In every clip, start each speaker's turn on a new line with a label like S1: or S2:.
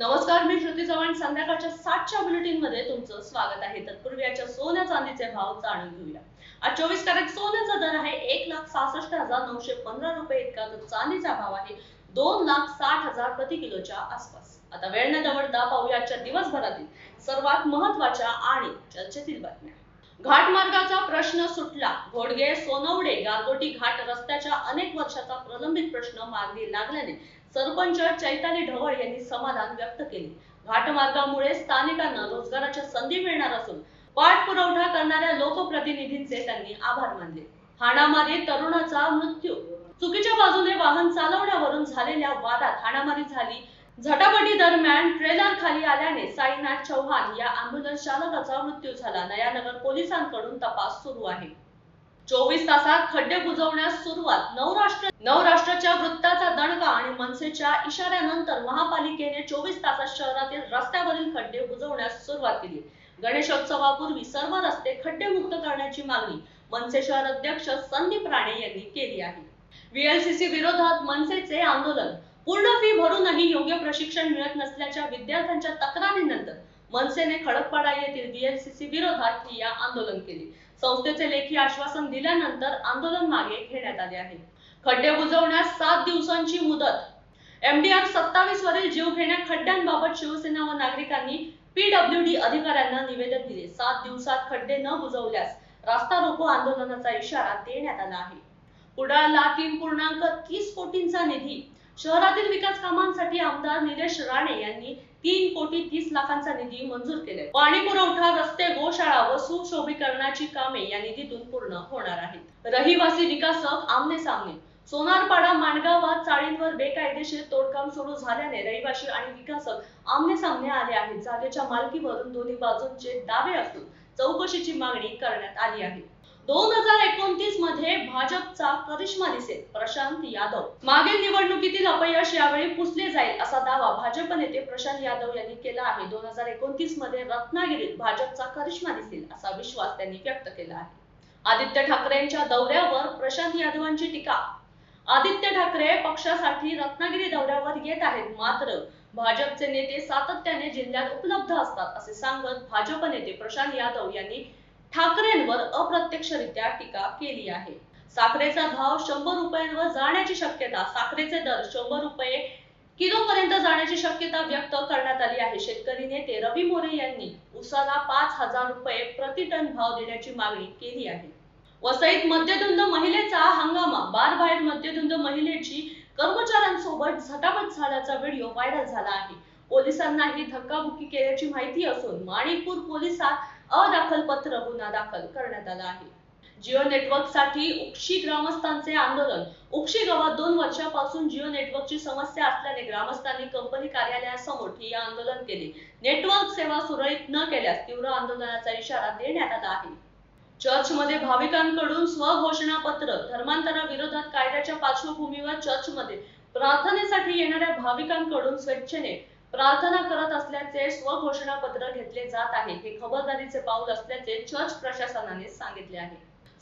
S1: नमस्कार, मी श्रुती चव्हाण. संध्याकाळच्या 7च्या बुलेटिन मध्ये तुमचं स्वागत आहे. तत्पूर्वी आजच्या सोन्या चांदीचे भाव जाणून घेऊया. आज 24 कॅरेट सोन्याचा दर आहे 1,66,915 रुपये इतका, तर चांदीचा भाव आहे 2,60,000 प्रति किलोच्या आसपास. आता वेळ न दवडता पाहूया आजच्या दिवसभरातील सर्वात महत्त्वाच्या आणि चर्चेतील बातम्या. घाटमार्गाचा प्रश्न सुटला. घोडगे सोनवडे गारगोटी घाट रस्त्याच्या अनेक वर्षाचा प्रलंबित प्रश्न मार्गी लागल्याने सरपंच चैताली ढवळ यांनी समाधान व्यक्त केले. घाटमार्गामुळे स्थानिकांना रोजगाराच्या संधी मिळणार असून पाठपुरवठा करणाऱ्या लोकप्रतिनिधींचे त्यांनी आभार मानले. हाणामारी तरुणाचा मृत्यू. चुकीच्या बाजूने वाहन चालवण्यावरून झालेल्या वादात हाणामारी झाली. झटापटी दरम्यान ट्रेलर खाली आल्याने साईनाथ चौहान या अँब्युलन्स चालकाचा मृत्यू झाला. नयानगर पोलिसांकडून तपास सुरू आहे. 24 तासात खड्डे बुजवण्यास सुरुवात. नवराष्ट्राच्या वृत्ताचा दणका आणि मनसेच्या इशाऱ्यानंतर महापालिकेने 24 तासात शहरातील रस्त्यावरील खड्डे बुजवण्यास सुरुवात केली. गणेशोत्सवापूर्वी सर्व रस्ते खड्डेमुक्त करण्याची मागणी मनसे शहर अध्यक्ष संदीप राणे यांनी केली आहे. व्हीएलसीसी विरोधात मनसेचे आंदोलन. पूर्ण फी भरूनही योग्य प्रशिक्षण मिळत नसल्याच्या विद्यार्थ्यांच्या तक्रारीनंतर मनसेने खडकपाडा येथील व्हीएलसीसी विरोधात ठिय्या आंदोलन केले. संस्थेचे लेखी आश्वासन दिल्यानंतर आंदोलन मागे घेण्यात आले आहे. खड्डे बुजवण्यास 7 दिवसांची मुदत. MDR 27 वरील जीवघेण्या खड्ड्यांबाबत शिवसेना व नागरिकांनी PWD अधिकाऱ्यांना निवेदन दिले. 7 दिवसात खड्डे न बुजवल्यास रास्ता रोको आंदोलनाचा इशारा देण्यात आला आहे. कुडाळला 3.30 कोटींचा निधी. शहरातील विकास कामांसाठी आमदार निलेश राणे यांनी 3,30 लाखांचा निधी मंजूर केले. पाणी पुरवठा, रस्ते, गोशाळा व सुशोभीकरणाची कामे या निधीतून पूर्ण होणार आहेत. रहिवासी विकासक आमने सामने. सोनारपाडा माणगावात चाळींवर बेकायदेशीर तोडकाम सुरू झाल्याने रहिवासी आणि विकासक आमने सामने आले आहेत. जागेच्या मालकीवरून दोन्ही बाजूंचे दावे असून चौकशीची मागणी करण्यात आली आहे. 2029 मध्ये भाजपचा करिश्मा दिसेल. प्रशांत यादव. मागील निवडणुकीतील अपयश यावेळी पुसले जाईल असा दावा भाजप नेते प्रशांत यादव यांनी केला आहे. 2029 मध्ये रत्नागिरीत भाजपचा करिश्मा दिसेल असा विश्वास त्यांनी व्यक्त केला आहे. आदित्य ठाकरेंच्या दौऱ्यावर प्रशांत यादवांची टीका. आदित्य ठाकरे पक्षासाठी रत्नागिरी दौऱ्यावर येत आहेत, मात्र भाजपचे नेते सातत्याने जिल्ह्यात उपलब्ध असतात असे सांगत भाजप नेते प्रशांत यादव यांनी ठाकरेंवर अप्रत्यक्षरित्या टीका केली आहे. साखरेचा भाव 100 रुपयांवर जाण्याची शक्यता. साखरेचे दर 100 रुपये किलो पर्यंत जाण्याची शक्यता व्यक्त करण्यात आली आहे. शेतकरी नेते रवी मोरे यांनी उसाला 5,000 रुपये प्रति टन भाव देण्याची मागणी केली आहे. वसईत मद्यधुंद महिलेचा हंगामा. बारबाहेर मद्यधुंद महिलेची कर्मचाऱ्यांसोबत झटापट झाल्याचा व्हिडिओ व्हायरल झाला आहे. पोलिसांनाही धक्काबुक्की केल्याची माहिती असून माणिकपूर पोलिसात अदाखल पत्र गुन्हा दाखल करण्यात आला आहे. जिओ नेटवर्कसाठी उक्षी ग्रामस्थांचे आंदोलन. उक्षी गावात 2 वर्षांपासून जिओ नेटवर्कची समस्या असल्याने ग्रामस्थांनी कंपनी कार्यालयासमोर ठिय्या आंदोलन केले. नेटवर्क सेवा सुरळीत न केल्यास तीव्र आंदोलनाचा इशारा देण्यात आला आहे. चर्चमध्ये भाविकांकडून स्वघोषणापत्र. धर्मांतराविरोधात कायद्याच्या पार्श्वभूमीवर चर्चमध्ये प्रार्थनेसाठी येणाऱ्या भाविकांकडून स्वेच्छेने प्रार्थना करत असल्याचे स्वघोषणापत्र घेतले जात आहे. हे खबरदारीचे पाऊल असल्याचे चर्च प्रशासनाने सांगितले आहे.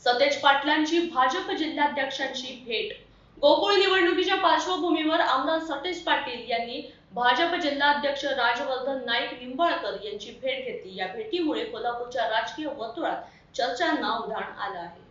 S1: सतेज पाटलांची भाजप जिल्हाध्यक्षांशी भेट. गोकुळ निवडणुकीच्या पार्श्वभूमीवर आमदार सतेज पाटील यांनी भाजप जिल्हाध्यक्ष राजवर्धन नाईक निंबाळकर यांची भेट घेतली. या भेटीमुळे कोल्हापूरच्या राजकीय वर्तुळात चर्चांना उधाण आलं आहे.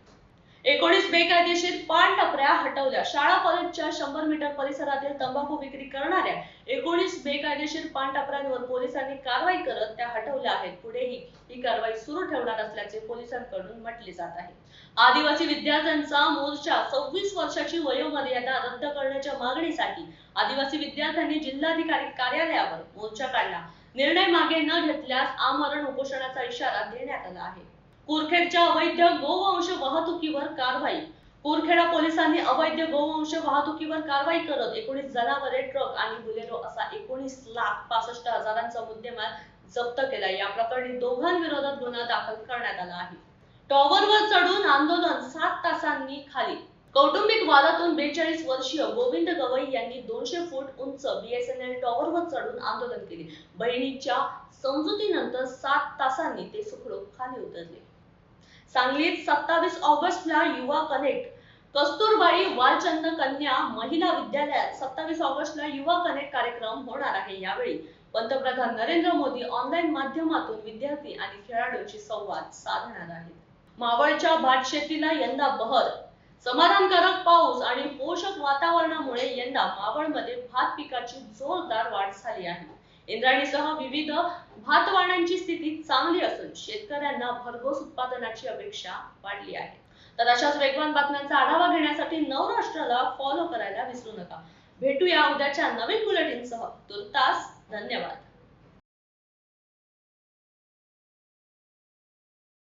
S1: 19 बेकायदेशीर पान टपऱ्या हटवल्या. शाळा कॉलेजच्या 100 मीटर परिसरातील तंबाखू विक्री करणाऱ्या 19 बेकायदेशीर पान टपऱ्यांवर पोलिसांनी कारवाई करत त्या हटवल्या आहेत. पुढेही ही कारवाई सुरू ठेवणार असल्याचे पोलिसांकडून म्हटले जात आहे. आदिवासी विद्यार्थ्यांचा मोर्चा. 26 वर्षाची वयोमर्यादा रद्द करण्याच्या मागणीसाठी आदिवासी विद्यार्थ्यांनी जिल्हाधिकारी कार्यालयावर मोर्चा काढला. निर्णय मागे न घेतल्यास आमरण उपोषणाचा इशारा देण्यात आला आहे. कुरखेडच्या अवैध गोवंश वाहतुकीवर कारवाई. कुरखेडा पोलिसांनी अवैध गोवंश वाहतुकीवर कारवाई करत 19 जनावरे, ट्रक आणि बुलेरो असा 19,65,000चा मुद्देमाल जप्त केला. या प्रकरणी दोघांविरोधात गुन्हा दाखल करण्यात आला आहे. टॉवरवर चढून आंदोलन. 7 तासांनी खाली. कौटुंबिक वादातून 42 वर्षीय गोविंद गवई यांनी 200 फूट उंच BSNL टॉवरवर चढून आंदोलन केले. बहिणीच्या समजुतीनंतर 7 तासांनी ते सुखरूप खाली उतरले. सांगलीत 27 ऑगस्टला युवा कनेक्ट. कस्तुरबाई वालचंद कन्या महिला विद्यालयात 27 ऑगस्टला युवा कनेक्ट कार्यक्रम होणार आहे. यावेळी पंतप्रधान नरेंद्र मोदी ऑनलाईन माध्यमातून विद्यार्थी आणि खेळाडूंशी संवाद साधणार आहेत. मावळच्या भात शेतीला यंदा बहर. समाधानकारक पाऊस आणि पोषक वातावरणामुळे यंदा मावळमध्ये भात पिकाची जोरदार वाढ झाली आहे. इंद्रायणीसह विविध भातवाणांची स्थिती चांगली असून शेतकऱ्यांना भरघोस उत्पादनाची अपेक्षा वाढली आहे. तर अशाच वेगवान बातम्यांचा आढावा घेण्यासाठी नवराष्ट्राला फॉलो करायला विसरू नका. भेटूया उद्याच्या नवीन बुलेटिनसह. तुर्तास धन्यवाद.